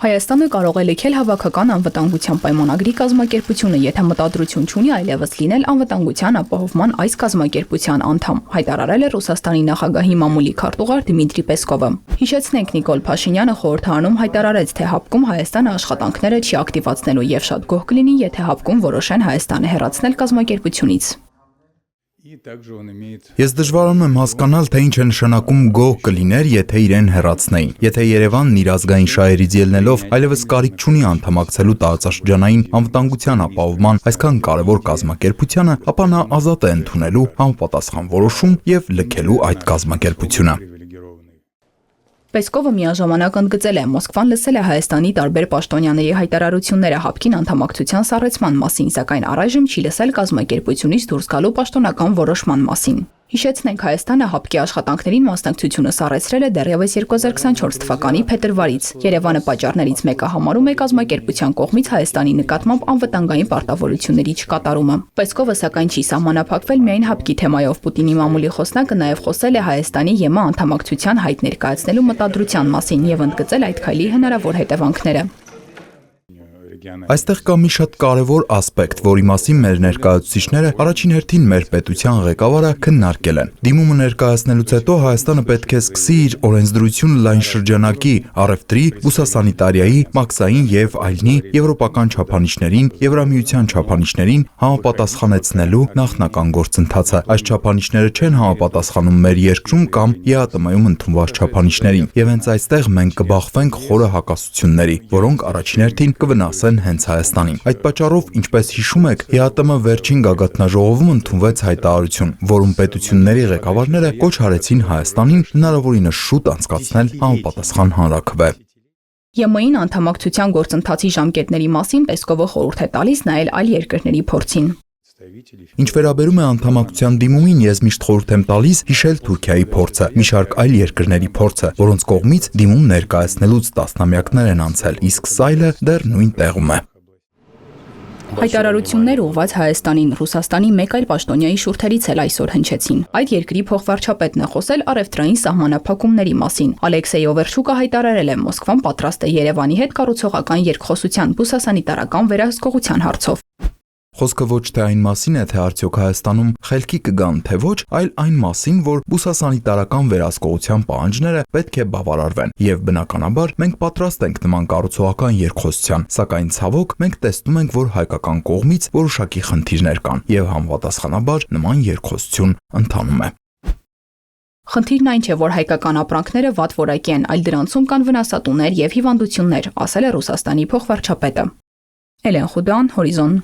Հայաստանը կարող է լքել հավաքական անվտանգության պայմանագրի կազմակերպությունը, եթե մտադրություն չունի այլևս լինել անվտանգության ապահովման այս կազմակերպության անդամ, հայտարարել է Ռուսաստանի նախագահի մամուլի քարտուղար Դմիտրի Պեսկովը։ Հիշեցնենք, Նիկոլ Փաշինյանը խորհրդարանում հայտարարեց, թե հապկում Հայաստանը աշխատանքները չի ակտիվացնելու եւ շատ գոհ կլինի, եթե հապկում որոշեն Հայաստանը հեռացնել կազմակերպությունից։ Ես դժվարանում եմ հասկանալ, թե ինչ է նշանակում գոհ կլիներ, եթե իրեն հեռացնեին։ Եթե Երևանն իր ազգային շահերից ելնելով այլևս կարիք չունի անդամակցելու տարածաշրջանային անվտանգության ապահովման այսքան կարևոր կազմակերպությանը, ապա նա ազատ է ընդունելու համապատասխան որոշում եւ լքելու այդ կազմակերպությունը։ Պեսկովը միաժամանակ ընդգծել է, Մոսկվան լսել է Հայաստանի տարբեր պաշտոնյաների հայտարարությունները հապկին անդամակցության սառեցման մասին, սակայն առայժմ չի լսել կազմակերպությունից դուրս գալու պաշտոնական որոշման մասին։ Հիշեցնենք, Հայաստանը հապկի աշխատանքներին մասնակցությունը սառեցրել է դեռևս 2024 թվականի փետրվարից։ Երևանը պատճառներից մեկը համարում է կազմակերպության կողմից Հայաստանի նկատմամբ անվտանգային պարտավորությունների չկատարումը։ Պեսկովը սակայն չի սահմանափակվել միայն հապկի թեմայով։ Պուտինի մամուլի խոսնակը նաև խոսել է Հայաստանի ԵՄ անդամակցության հայտ ներկայացնելու մտադրության մասին եւ ընդգծել այդ քայլի հնարավոր հետևանքները։ Այստեղ կա մի շատ կարևոր ասպեկտ, որի մասին մեր ներկայացուցիչները առաջին հերթին մեր պետության ղեկավարը քննարկել են։ Դիմումը ներկայացնելուց հետո Հայաստանը պետք է սկսի իր օրենսդրությունը լայն շրջանակի, առևտրի, բուսասանիտարիայի, մաքսային եւ այլնի եվրոպական չափանիշներին, Եվրամիության չափանիշներին համապատասխանեցնելու նախնական գործընթացը։ Այս չափանիշները չեն համապատասխանում մեր երկրում կամ ԵԱՏՄ-ում ընդունված չափանիշներին, եւ հենց այստեղ մենք կբախվենք խորը հակասությունների, որոնք առաջին հերթին կվնասեն հենց Հայաստանին։ Այդ պատճառով, ինչպես հիշում եք, ԵԱՏՄ վերջին գագաթնաժողովում ընդունվեց հայտարարություն, որում պետությունների ղեկավարները կոչ արեցին Հայաստանին հնարավորինս շուտ անցկացնել համապատասխան հանրաքվե։ ԵՄ-ին անդամակցության գործընթացի ժամկետների մասին Պեսկովը խորհուրդ է տալիս նայել այլ երկրների փորձին։ Ինչ վերաբերում է անդամակցության դիմումին, ես միշտ խորհուրդ եմ տալիս հիշել Թուրքիայի փորձը, մի շարք այլ երկրների փորձը, որոնց կողմից դիմում ներկայացնելուց տասնամյակներ են անցել, իսկ սայլը դեռ նույն տեղում է։ Հայտարարություններ ուղղված Հայաստանին, Ռուսաստանի մեկ այլ պաշտոնյայի շուրթերից էլ այսօր հնչեցին։ Այդ երկրի փոխվարչապետն է խոսել առևտրային սահմանափակումների մասին։ Ալեքսեյ Օվերչուկը հայտարարել է, Մոսկվան պատրաստ է Երևանի հետ կառուցողական երկխոսության բուսասանիտարական վերահսկողության հարցով։ Խոսքը ոչ թե այն մասին է, թե արդյոք Հայաստանում խելքի կգան, թե ոչ, այլ այն մասին, որ բուսասանիտարական վերահսկողության պահանջները պետք է բավարարվեն, եւ բնականաբար մենք պատրաստ ենք նման կառուցողական երկխոսության, սակայն ցավոք մենք տեսնում ենք, որ հայկական կողմից որոշակի խնդիրներ կան, եւ համապատասխանաբար նման երկխոսություն ընթանում է։ Խնդիրն այն չէ, որ հայկական ապրանքները վատ որակի են, այլ դրանցում կան վնասատուներ եւ հիվանդություններ, ասել է Ռուսաստանի փոխվարչապետը։ Էլեն Խուդան, Հորիզոն։